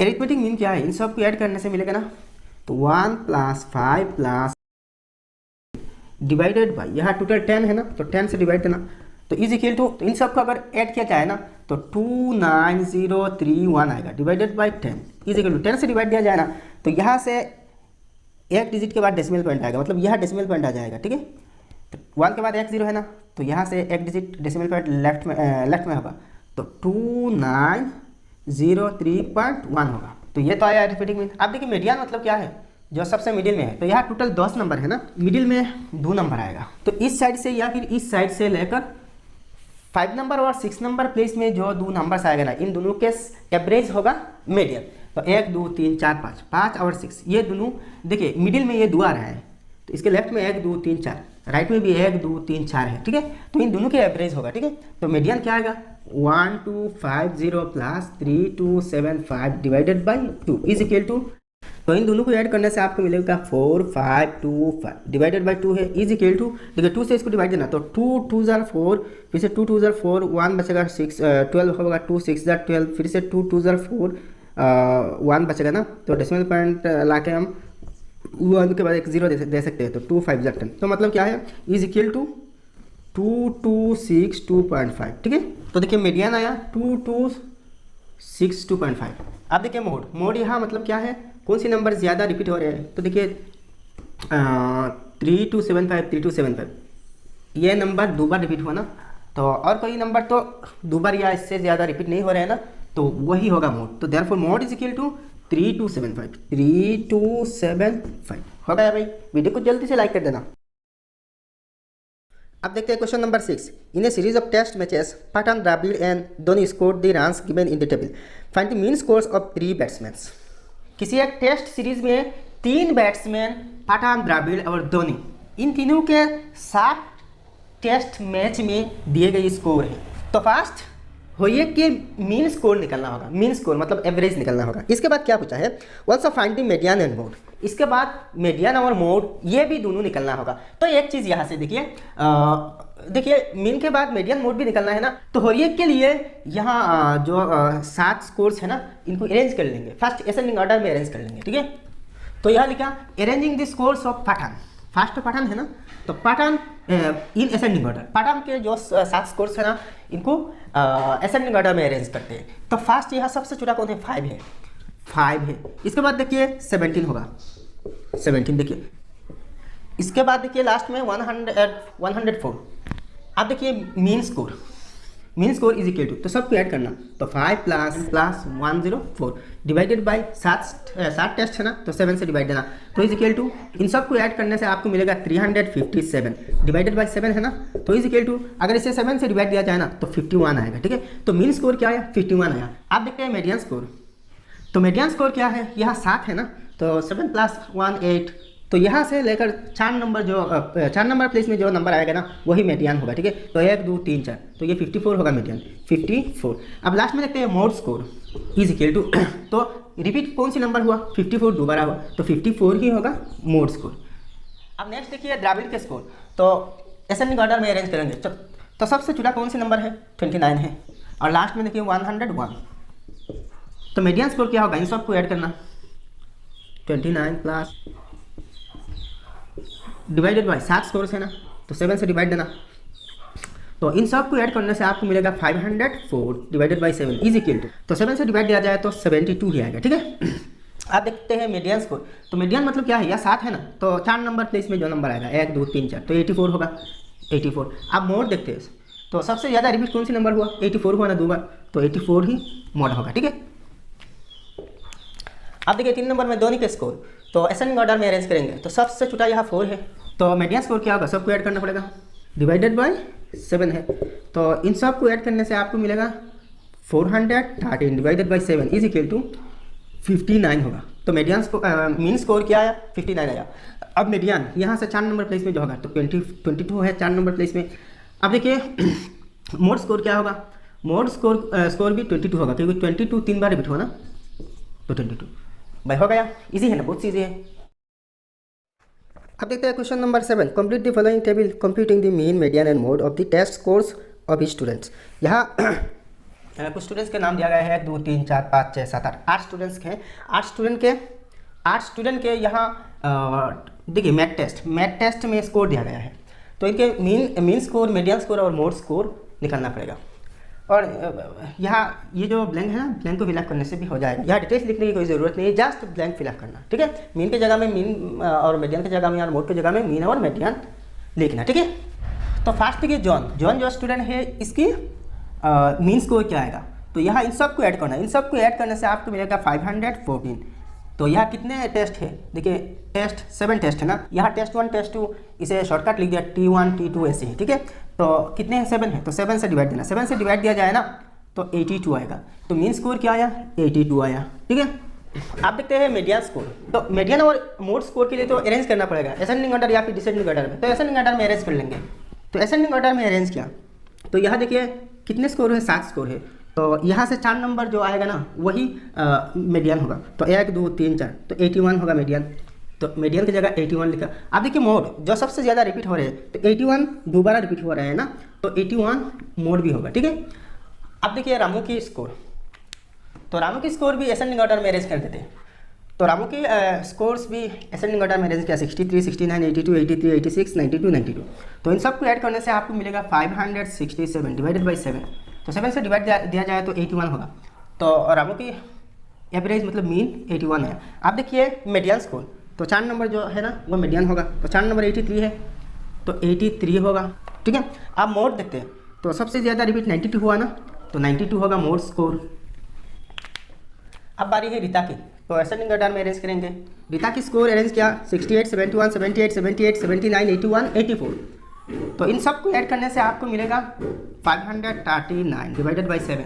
एरिथमेटिक मीन क्या है, इन सब को ऐड करने से मिलेगा ना, तो 1 + 5 + डिवाइडेड बाई, यहाँ टोटल 10 है ना, तो 10 से डिवाइड देना। तो इज इक्वल टू, तो इन सब को अगर ऐड किया जाए ना तो 29031 आएगा, divided by 10 is equal to 10 से डिवाइड दिया जाए ना, तो यहाँ से एक डिजिट के बाद डेसिमल पॉइंट आएगा, मतलब यहाँ डेसिमल पॉइंट आ जाएगा, ठीक है। तो 1 के बाद 1 0 है ना, तो यहाँ से एक डिजिट डेसिमल पॉइंट लेफ्ट में होगा, तो 2903.1 होगा। तो ये तो आया अरिथमेटिक मीन। अब देखिए मीडियन मतलब क्या है, जो सबसे मिडिल में है। तो यहाँ टोटल 10 नंबर है ना, मिडिल में 2 नंबर आएगा, तो इस साइड से या फिर इस साइड से लेकर 5 नंबर और 6 नंबर प्लेस में जो 2 नंबर्स आएगा ना, इन दोनों के एवरेज होगा मीडियन। तो 1 2 3 4 5 और 6 ये दोनों देखिए मिडिल में ये 2 आ रहा है, तो इसके लेफ्ट में 1 2 3 4, राइट में भी 1 2 3 4 है, ठीक है। तो इन दोनों के एवरेज होगा, ठीक है। तो मीडियन क्या आएगा, 1250 + 3275 divided by 2 is equal to, तो इन दोनों को ऐड करने से आपको मिलेगा 4525 डिवाइडेड बाई 2 है इज इक्वल टू, देखिए 2 से इसको डिवाइड देना, तो 2 2 जार 4, फिर से 2 2 जार 4, 1 बचेगा 6 12 होगा, 2 6 जार 12, फिर से 2 2 जार 4 1 बचेगा ना, तो डेसिमल पॉइंट ला के हम 1 के बाद एक 0 दे सकते हैं, तो 2 5 जार 10, तो मतलब क्या है, इज इक्वल टू 2262.5, ठीक है। तो देखिए मीडियन आया 2262.5। अब देखिए मोड यहाँ मतलब क्या है, कौन सी नंबर ज़्यादा रिपीट हो रहे हैं। तो देखिए 3275 ये नंबर 2 बार रिपीट हुआ ना, तो और कोई नंबर तो 2 बार या इससे ज़्यादा रिपीट नहीं हो रहे हैं ना, तो वही होगा मोड। तो therefore mode is equal to 3275, 3275 हो गया भाई। वीडियो को जल्दी से लाइक कर देना। अब देखते हैं question number 6। In a series of test matches Pathan, Dravid and Dhoni scored the runs given in the table, find the mean scores of 3 batsman. किसी एक टेस्ट सीरीज में 3 बैट्समैन पठान, द्रविड़ और धोनी, इन तीनों के 7 टेस्ट मैच में दिए गए स्कोर हैं। तो फर्स्ट होइए कि मीन स्कोर निकलना होगा। मीन स्कोर मतलब एवरेज निकलना होगा। इसके बाद क्या पूछा है, also find the median and mode. इसके बाद मीडियन और मोड ये भी दोनों निकलना होगा। तो एक चीज़ यहाँ से देखिए मीन के बाद मीडियन मोड भी निकलना है ना। तो होरियक के लिए यहाँ जो 7 स्कोर्स है ना, इनको अरेंज कर लेंगे। फर्स्ट असेंडिंग ऑर्डर में अरेंज कर लेंगे, ठीक है। तो यहाँ लिखा arranging the scores of Pathan. First Pathan है ना, तो Pathan in ascending order. Pathan के जो 7 स्कोर्स है ना, इनको असेंडिंग ऑर्डर में अरेंज करते हैं। तो फर्स्ट यहाँ सबसे छोटा कौन है, 5 है। इसके बाद देखिए 17 होगा, 17 देखिए। इसके बाद देखिए लास्ट में 104। अब देखिए mean score is equal to, तो सबको ऐड करना। तो 5 प्लस 104 डिवाइडेड बाई 7 टेस्ट है ना, तो 7 से डिवाइड देना। तो इज इक्वल टू, इन सबको ऐड करने से आपको मिलेगा 357 डिवाइडेड बाई 7 है ना, तो इज इक्वल टू, अगर इसे 7 से डिवाइड दिया जाए ना तो 51 आएगा, ठीक है। तो मीन स्कोर क्या आया, 51 आया। आप देखते हैं मीडियन स्कोर। तो मीडियन स्कोर क्या है, यहाँ 7 है ना, तो 7 प्लस 1 8। तो यहाँ से लेकर 4 नंबर प्लेस में जो नंबर आएगा ना, वही मीडियन होगा, ठीक है। तो 1 2 3 4, तो ये 54 होगा मीडियन, 54। अब लास्ट में देखते हैं mode score is equal to, तो रिपीट कौन सी नंबर हुआ, 54 दोबारा हुआ, तो 54 ही होगा मोड स्कोर। अब नेक्स्ट देखिए द्रविड़ के स्कोर। तो असेंडिंग ऑर्डर में अरेंज करेंगे। तो सबसे छोटा कौन सी नंबर है, 29 है। और लास्ट में देखिए 101। तो मीडियन स्कोर क्या होगा, इन सबको ऐड करना। 29 प्लस डिवाइडेड बाई 7 स्कोर्स है ना, तो 7 से डिवाइड देना। तो इन सब को ऐड करने से आपको मिलेगा 504 divided by 7 is equal to, तो 7 से डिवाइड दिया जाए तो 72 ही आएगा, ठीक है। आप देखते हैं मीडियन स्कोर। तो मीडियन मतलब क्या है, या 7 है ना, तो 4 नंबर प्लेस में जो नंबर आएगा 1 2 3 4, तो 84 होगा, 84। आप मोड देखते हैं, तो सबसे ज़्यादा रिपीट कौन सी नंबर हुआ, 84 हुआ ना 2 बार, तो 84 ही मोड होगा, ठीक है। आप देखिए 3 नंबर में धोनी के स्कोर। तो असेंडिंग ऑर्डर में अरेंज करेंगे। तो सबसे छोटा यहाँ 4 है, तो मीडियन स्कोर क्या होगा, सबको ऐड करना पड़ेगा, डिवाइडेड बाय 7 है। तो इन सब को ऐड करने से आपको मिलेगा 413 divided by 7 is equal to 59 होगा। तो मीडियन मीन स्कोर क्या आया, 59 आया। अब मीडियन यहाँ से 4 नंबर प्लेस में जो होगा, तो 22 है 4 नंबर प्लेस में। अब देखिए मोड स्कोर क्या होगा, मोड स्कोर भी 22 होगा, क्योंकि 22 3 बार रिपीट हुआ ना, तो 22 भाई हो गया। इजी है ना, बहुत इजी है। अब देखते हैं question number 7। Complete the following table computing the mean, median and mode of the test scores of students. यहाँ कुछ स्टूडेंट्स के नाम दिया गया है, 2 3 4 5 6 7 8 स्टूडेंट्स के हैं। 8 स्टूडेंट के यहाँ देखिए मैथ टेस्ट में स्कोर दिया गया है। तो इनके मीन स्कोर, मीडियन स्कोर और मोड स्कोर निकालना पड़ेगा। और यहाँ ये जो ब्लैंक है ना, ब्लैंक को फिलअप करने से भी हो जाएगा। यहाँ डिटेल्स लिखने की कोई ज़रूरत नहीं है, जस्ट ब्लैंक फिलअप करना, ठीक है। मीन के जगह में मीन और मीडियन की जगह में और मोड की जगह में मीन और मीडियन लिखना, ठीक है। तो फर्स्ट देखिए जॉन जो स्टूडेंट है, इसकी मीन स्कोर क्या आएगा। तो यहाँ इन सब को ऐड करना है। इन सब को ऐड करने से आपको मिलेगा 514। तो यहाँ कितने टेस्ट है, देखिए 7 टेस्ट है ना। यहाँ टेस्ट 1 टेस्ट 2, इसे शॉर्टकट लिख दिया T1 T2 ऐसे ही, ठीक है। तो कितने हैं, 7 है, तो 7 से डिवाइड देना। 7 से डिवाइड दिया जाए ना तो 82 आएगा। तो मीन स्कोर क्या आया, 82 आया, ठीक है। आप देखते हैं मीडियन स्कोर। तो मीडियन और मोड स्कोर के लिए तो अरेंज करना पड़ेगा असेंडिंग ऑर्डर या फिर डिसेंडिंग ऑर्डर में। तो असेंडिंग ऑर्डर में अरेंज कर लेंगे। तो असेंडिंग ऑर्डर में अरेंज किया, तो यहाँ देखिए कितने स्कोर है, 7 स्कोर है। तो यहाँ से 4 नंबर जो आएगा ना, वही मीडियन होगा। तो 1 2 3 4, तो 81 होगा मीडियन। तो मीडियन की जगह 81 लिखा। अब देखिए मोड जो सबसे ज़्यादा रिपीट हो रहे हैं, तो 81 दोबारा रिपीट हो रहा है ना, तो 81 मोड भी होगा, ठीक है। अब देखिए रामू की स्कोर। तो रामू की स्कोर भी असेंडिंग ऑर्डर में अरेंज कर देते हैं। तो रामू की स्कोर्स भी असेंडिंग ऑर्डर में अरेंज किया, 63 69 82 83 86 92 92। तो इन सबको ऐड करने से आपको मिलेगा 567 डिवाइडेड बाई 7। तो 7 से डिवाइड दिया जाए तो 81 होगा। तो रामू की एवरेज मतलब मीन 81 है। आप देखिए मीडियन स्कोर। तो 4 नंबर जो है ना, वो मीडियन होगा। तो 4 नंबर 83 है, तो 83 होगा, ठीक है। आप मोड देखते हैं। तो सबसे ज़्यादा रिपीट 92 हुआ ना, तो 92 होगा मोड स्कोर, अब बारी है रीता की, तो असेंडिंग ऑर्डर में अरेंज करेंगे। रीता की स्कोर अरेंज किया 68, 71, 78, 78, 79, 81, 84। तो इन सब को ऐड करने से आपको मिलेगा 539 डिवाइडेड बाई 7।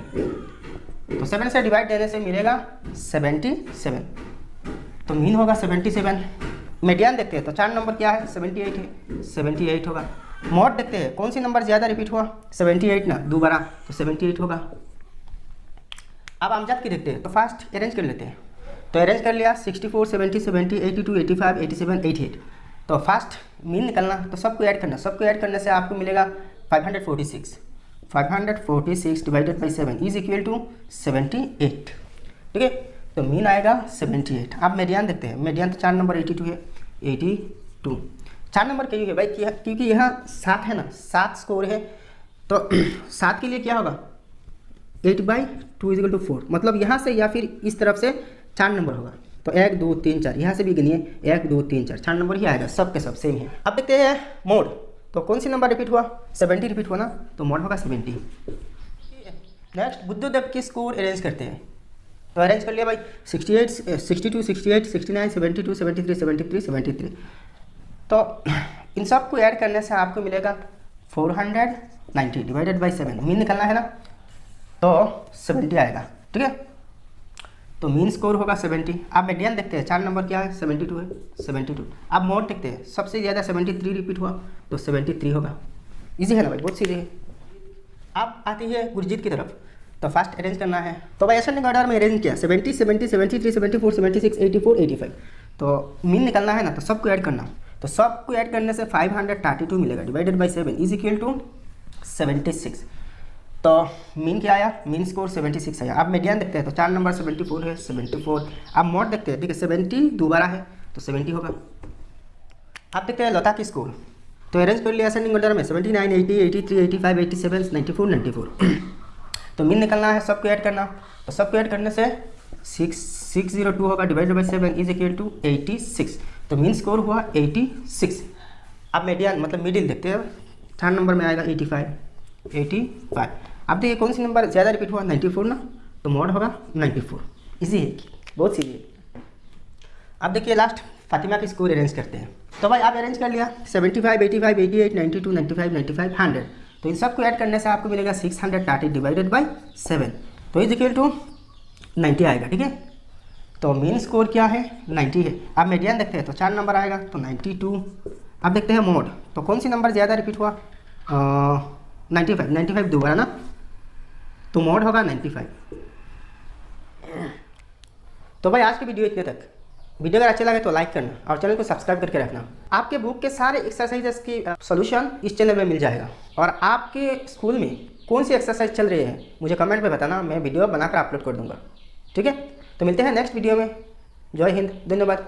तो 7 से डिवाइड देने से मिलेगा 77। तो मीन होगा 77। मीडियन देखते हैं तो 4 नंबर क्या है 78 है, 78 होगा। मॉड देखते हैं कौन सी नंबर ज़्यादा रिपीट हुआ 78 ना, दोबारा, तो 78 होगा। अब अमजद की देखते हैं तो फास्ट अरेंज कर लेते हैं। तो अरेंज कर लिया 64, 70, 70, 82, 85, 87, 88। तो फास्ट मीन निकलना, तो सबको ऐड करना, सबको ऐड करने से आपको मिलेगा 546। 546 divided by 7 is equal to 78। ठीक है, तो मीन आएगा 78। अब मीडियन देखते हैं। मीडियन तो 4 नंबर 82 है, 82 4 नंबर क्यों है भाई, क्योंकि यहाँ 7 है ना, 7 स्कोर है। तो 7 के लिए क्या होगा 8/2 इज इक्वल टू 4, मतलब यहाँ से या फिर इस तरफ से 4 नंबर होगा। तो 1 2 3 4, यहाँ से भी गिनिए 1 2 3 4, 4 नंबर ही आएगा, सब के सब सेम है। अब देखते हैं मोड, तो कौन सी नंबर रिपीट हुआ 70 रिपीट हुआ ना, तो मोड होगा 70। नेक्स्ट बुद्धदेव की स्कोर अरेंज करते हैं। तो अरेंज कर लिया भाई 68, 62, 68, 69, 72, 73, 73, 73। तो इन सब को ऐड करने से आपको मिलेगा 490 डिवाइडेड बाई 7। मीन निकलना है ना, तो 70 आएगा। ठीक है, तो मीन स्कोर होगा 70। अब मीडियन देखते हैं, 4 नंबर क्या है 72 है, 72। अब मोड देखते हैं, सबसे ज़्यादा 73 रिपीट हुआ, तो 73 होगा। इजी है ना भाई, बहुत सीधे है। अब आती है गुरजीत की तरफ, तो फास्ट अरेंज करना है। तो भाई असेंडिंग ऑर्डर में अरेंज किया 70, 70, 73, 74, 76, 84, 85। तो मीन निकलना है ना, तो सबको ऐड करना। तो सबको ऐड करने से 532 मिलेगा divided by 7 is equal to 76। तो मीन क्या आया, मीन स्कोर 76 आया। अब मीडियन देखते हैं, तो 4 नंबर 74 है, 74। अब मोड देखते हैं, ठीक है 70 दोबारा है, तो 70 होगा। अब देखते हैं लता की स्कोर, तो अरेंज कर लिया असेंडिंग ऑर्डर में 79, 80, 83, 85, 87, 94, 94। तो मीन निकलना है, सबको ऐड करना। तो सबको ऐड करने से 602 होगा divided by 7 is equal to 86। तो मीन स्कोर हुआ 86। अब मीडियन मतलब मिडिल देखते हैं, 4 नंबर में आएगा 85। अब देखिए कौन सी नंबर ज़्यादा रिपीट हुआ 94 ना, तो मोड होगा 94। इजी है, बहुत सीधी है। अब देखिए लास्ट फातिमा की स्कोर अरेंज करते हैं। तो भाई आप अरेंज कर लिया 75, 85, 88, 92, 95, 95, 100। तो इन सबको ऐड करने से आपको मिलेगा 630 डिवाइडेड बाई 7, तो इज इक्वल टू 90 आएगा। ठीक है, तो मीन स्कोर क्या है 90 है। अब मीडियन देखते हैं, तो 4 नंबर आएगा, तो 92। अब देखते हैं मोड, तो कौन सी नंबर ज़्यादा रिपीट हुआ 95 दोबारा ना, तो मोड होगा 95। तो भाई आज की वीडियो इतने तक। वीडियो अगर अच्छा लगे तो लाइक करना और चैनल को सब्सक्राइब करके रखना। आपके बुक के सारे एक्सरसाइजेस की सॉल्यूशन इस चैनल में मिल जाएगा। और आपके स्कूल में कौन सी एक्सरसाइज चल रही है मुझे कमेंट में बताना, मैं वीडियो बनाकर अपलोड कर दूंगा। ठीक है, तो मिलते हैं नेक्स्ट वीडियो में। जय हिंद, धन्यवाद।